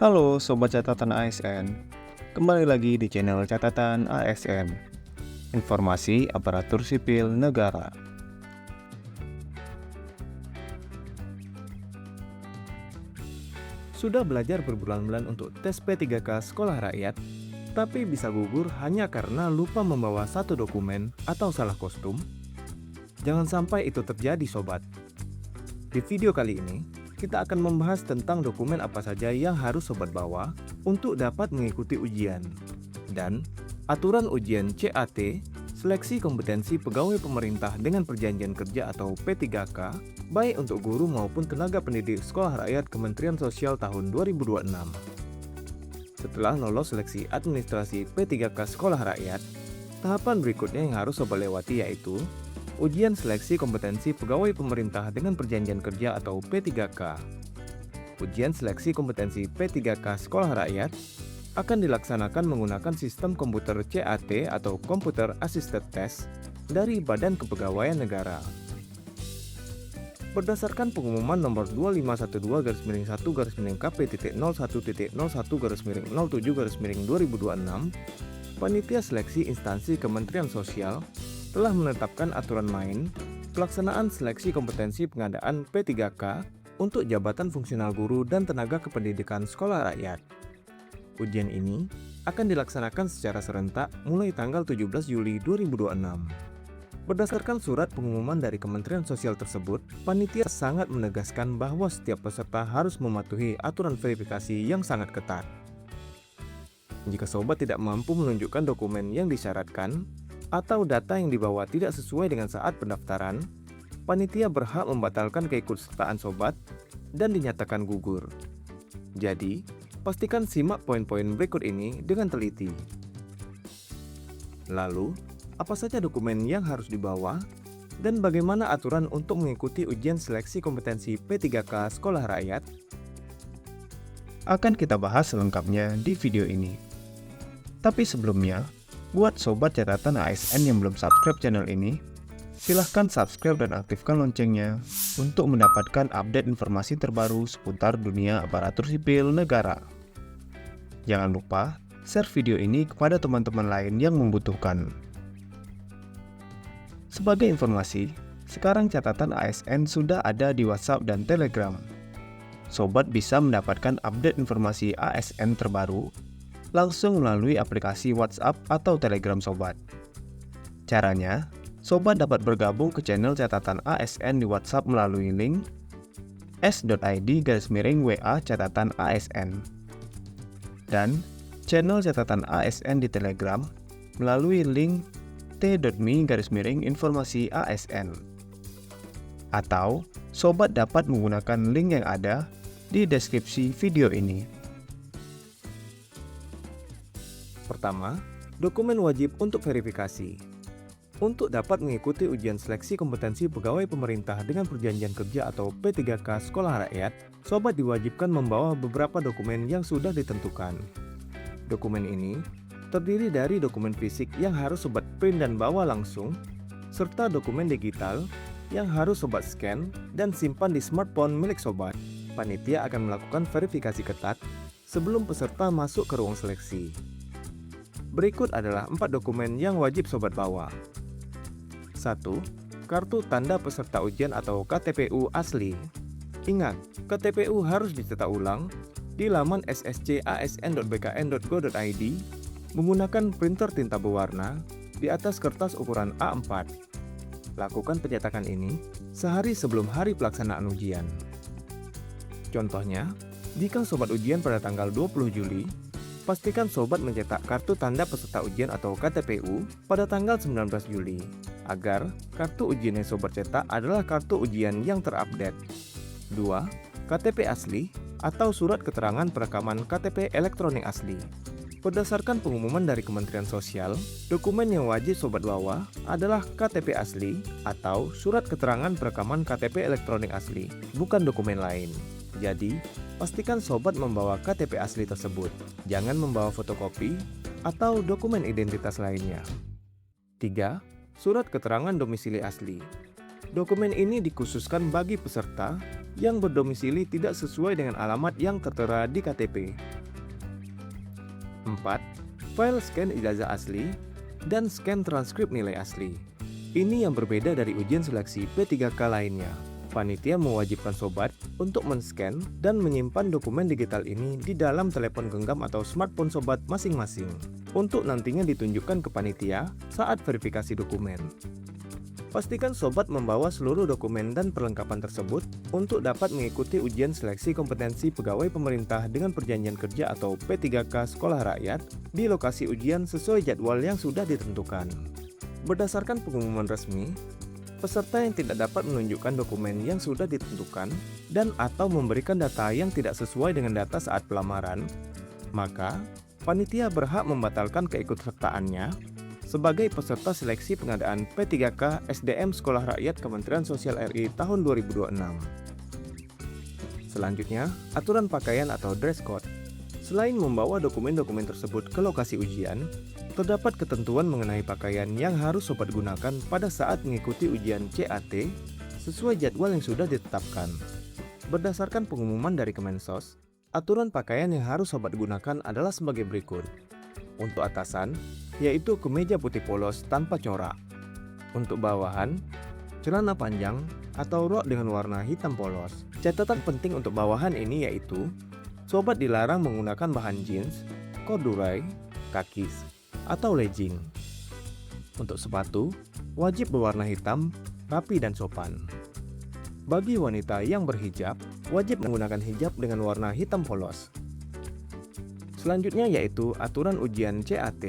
Halo Sobat Catatan ASN, kembali lagi di channel Catatan ASN, Informasi Aparatur Sipil Negara. Sudah belajar berbulan-bulan untuk tes P3K Sekolah Rakyat, tapi bisa gugur hanya karena lupa membawa satu dokumen atau salah kostum? Jangan sampai itu terjadi, Sobat. Di video kali ini, kita akan membahas tentang dokumen apa saja yang harus Sobat bawa untuk dapat mengikuti ujian. Dan aturan ujian CAT, Seleksi Kompetensi Pegawai Pemerintah dengan Perjanjian Kerja atau P3K, baik untuk guru maupun tenaga pendidik Sekolah Rakyat Kementerian Sosial tahun 2026. Setelah lolos seleksi administrasi P3K Sekolah Rakyat, tahapan berikutnya yang harus Sobat lewati yaitu Ujian Seleksi Kompetensi Pegawai Pemerintah dengan Perjanjian Kerja atau P3K. Ujian Seleksi Kompetensi P3K Sekolah Rakyat akan dilaksanakan menggunakan sistem komputer CAT atau Computer Assisted Test dari Badan Kepegawaian Negara. Berdasarkan pengumuman nomor 2512-1-KP.01.01.07-2026, Panitia Seleksi Instansi Kementerian Sosial telah menetapkan aturan main pelaksanaan seleksi kompetensi pengadaan P3K untuk jabatan fungsional guru dan tenaga kependidikan sekolah rakyat. Ujian ini akan dilaksanakan secara serentak mulai tanggal 17 Juli 2026. Berdasarkan surat pengumuman dari Kementerian Sosial tersebut, panitia sangat menegaskan bahwa setiap peserta harus mematuhi aturan verifikasi yang sangat ketat. Jika sobat tidak mampu menunjukkan dokumen yang disyaratkan, atau data yang dibawa tidak sesuai dengan saat pendaftaran, panitia berhak membatalkan keikutsertaan sobat dan dinyatakan gugur. Jadi, pastikan simak poin-poin berikut ini dengan teliti. Lalu, apa saja dokumen yang harus dibawa dan bagaimana aturan untuk mengikuti ujian seleksi kompetensi P3K Sekolah Rakyat? Akan kita bahas selengkapnya di video ini. Tapi sebelumnya, buat Sobat Catatan ASN yang belum subscribe channel ini, silahkan subscribe dan aktifkan loncengnya untuk mendapatkan update informasi terbaru seputar dunia aparatur sipil negara. Jangan lupa share video ini kepada teman-teman lain yang membutuhkan. Sebagai informasi, sekarang catatan ASN sudah ada di WhatsApp dan Telegram. Sobat bisa mendapatkan update informasi ASN terbaru langsung melalui aplikasi WhatsApp atau Telegram Sobat. Caranya, Sobat dapat bergabung ke channel catatan ASN di WhatsApp melalui link s.id/WA catatan ASN dan channel catatan ASN di Telegram melalui link t.me/informasi ASN. Atau, Sobat dapat menggunakan link yang ada di deskripsi video ini. Pertama, dokumen wajib untuk verifikasi. Untuk dapat mengikuti ujian seleksi kompetensi pegawai pemerintah dengan perjanjian kerja atau P3K Sekolah Rakyat, sobat diwajibkan membawa beberapa dokumen yang sudah ditentukan. Dokumen ini terdiri dari dokumen fisik yang harus sobat print dan bawa langsung, serta dokumen digital yang harus sobat scan dan simpan di smartphone milik sobat. Panitia akan melakukan verifikasi ketat sebelum peserta masuk ke ruang seleksi. Berikut adalah 4 dokumen yang wajib sobat bawa. 1. Kartu tanda peserta ujian atau KTPU asli. Ingat, KTPU harus dicetak ulang di laman sscasn.bkn.go.id menggunakan printer tinta berwarna di atas kertas ukuran A4. Lakukan pencetakan ini sehari sebelum hari pelaksanaan ujian. Contohnya, jika sobat ujian pada tanggal 20 Juli, pastikan sobat mencetak kartu tanda peserta ujian atau KTPU pada tanggal 19 Juli, agar kartu ujian yang sobat cetak adalah kartu ujian yang terupdate. 2. KTP asli atau surat keterangan perekaman KTP elektronik asli. Berdasarkan pengumuman dari Kementerian Sosial, dokumen yang wajib sobat bawa adalah KTP asli atau surat keterangan perekaman KTP elektronik asli, bukan dokumen lain. Jadi, pastikan sobat membawa KTP asli tersebut. Jangan membawa fotokopi atau dokumen identitas lainnya. 3. Surat keterangan domisili asli. Dokumen ini dikhususkan bagi peserta yang berdomisili tidak sesuai dengan alamat yang tertera di KTP. 4. File scan ijazah asli dan scan transkrip nilai asli. Ini yang berbeda dari ujian seleksi P3K lainnya. Panitia mewajibkan sobat untuk men-scan dan menyimpan dokumen digital ini di dalam telepon genggam atau smartphone sobat masing-masing untuk nantinya ditunjukkan ke panitia saat verifikasi dokumen. Pastikan sobat membawa seluruh dokumen dan perlengkapan tersebut untuk dapat mengikuti ujian seleksi kompetensi pegawai pemerintah dengan perjanjian kerja atau P3K Sekolah Rakyat di lokasi ujian sesuai jadwal yang sudah ditentukan. Berdasarkan pengumuman resmi, peserta yang tidak dapat menunjukkan dokumen yang sudah ditentukan dan atau memberikan data yang tidak sesuai dengan data saat pelamaran, maka panitia berhak membatalkan keikutsertaannya sebagai peserta seleksi pengadaan P3K SDM Sekolah Rakyat Kementerian Sosial RI tahun 2026. Selanjutnya, aturan pakaian atau dress code. Selain membawa dokumen-dokumen tersebut ke lokasi ujian, terdapat ketentuan mengenai pakaian yang harus sobat gunakan pada saat mengikuti ujian CAT sesuai jadwal yang sudah ditetapkan. Berdasarkan pengumuman dari Kemensos, aturan pakaian yang harus sobat gunakan adalah sebagai berikut. Untuk atasan, yaitu kemeja putih polos tanpa corak. Untuk bawahan, celana panjang atau rok dengan warna hitam polos. Catatan penting untuk bawahan ini yaitu, sobat dilarang menggunakan bahan jeans, corduroy, kakis, atau legging. Untuk sepatu, wajib berwarna hitam, rapi dan sopan. Bagi wanita yang berhijab, wajib menggunakan hijab dengan warna hitam polos. Selanjutnya yaitu aturan ujian CAT.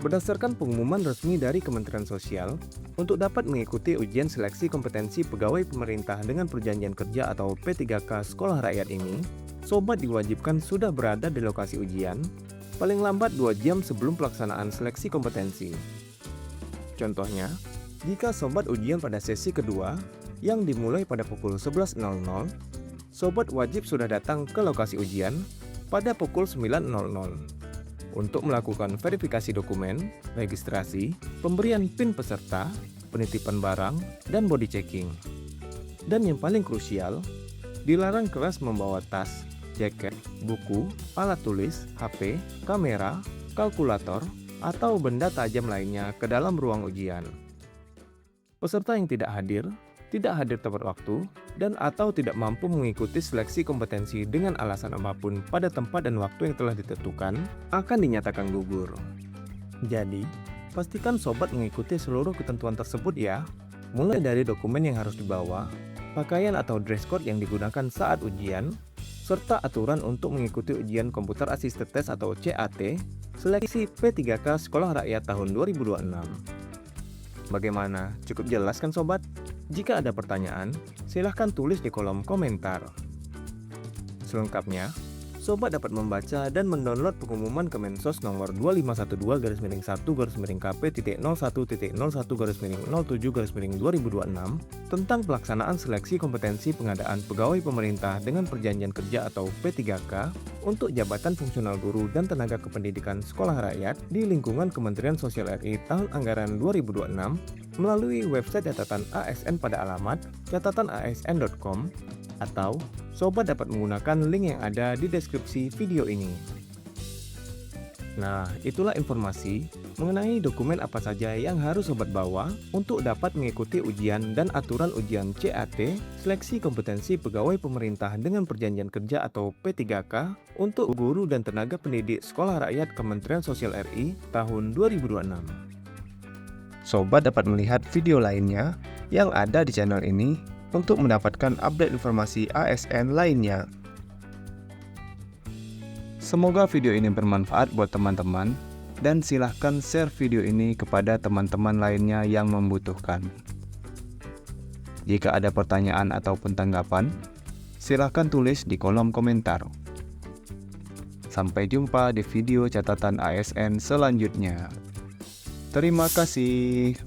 Berdasarkan pengumuman resmi dari Kementerian Sosial, untuk dapat mengikuti ujian seleksi kompetensi pegawai pemerintah dengan perjanjian kerja atau P3K Sekolah Rakyat ini, sobat diwajibkan sudah berada di lokasi ujian paling lambat 2 jam sebelum pelaksanaan seleksi kompetensi. Contohnya, jika sobat ujian pada sesi kedua yang dimulai pada pukul 11.00, sobat wajib sudah datang ke lokasi ujian pada pukul 9.00 untuk melakukan verifikasi dokumen, registrasi, pemberian PIN peserta, penitipan barang, dan body checking. Dan yang paling krusial, dilarang keras membawa tas, jaket, buku, alat tulis, HP, kamera, kalkulator, atau benda tajam lainnya ke dalam ruang ujian. Peserta yang tidak hadir tepat waktu, dan atau tidak mampu mengikuti seleksi kompetensi dengan alasan apapun pada tempat dan waktu yang telah ditentukan, akan dinyatakan gugur. Jadi, pastikan sobat mengikuti seluruh ketentuan tersebut ya, mulai dari dokumen yang harus dibawa, pakaian atau dress code yang digunakan saat ujian, serta aturan untuk mengikuti ujian komputer assisted test atau CAT seleksi P3K Sekolah Rakyat tahun 2026. Bagaimana? Cukup jelas kan sobat? Jika ada pertanyaan, silahkan tulis di kolom komentar. Selengkapnya, sobat dapat membaca dan mendownload pengumuman Kemensos nomor 2512-1-KP.01.01/07/2026 tentang pelaksanaan seleksi kompetensi pengadaan pegawai pemerintah dengan perjanjian kerja atau P3K untuk jabatan fungsional guru dan tenaga kependidikan sekolah rakyat di lingkungan Kementerian Sosial RI tahun anggaran 2026 melalui website catatan ASN pada alamat catatanasn.com, atau sobat dapat menggunakan link yang ada di deskripsi video ini. Nah, itulah informasi mengenai dokumen apa saja yang harus sobat bawa untuk dapat mengikuti ujian dan aturan ujian CAT seleksi kompetensi pegawai pemerintah dengan perjanjian kerja atau P3K untuk guru dan tenaga pendidik Sekolah Rakyat Kementerian Sosial RI tahun 2026. Sobat dapat melihat video lainnya yang ada di channel ini untuk mendapatkan update informasi ASN lainnya. Semoga video ini bermanfaat buat teman-teman, dan silahkan share video ini kepada teman-teman lainnya yang membutuhkan. Jika ada pertanyaan ataupun tanggapan, silahkan tulis di kolom komentar. Sampai jumpa di video catatan ASN selanjutnya. Terima kasih.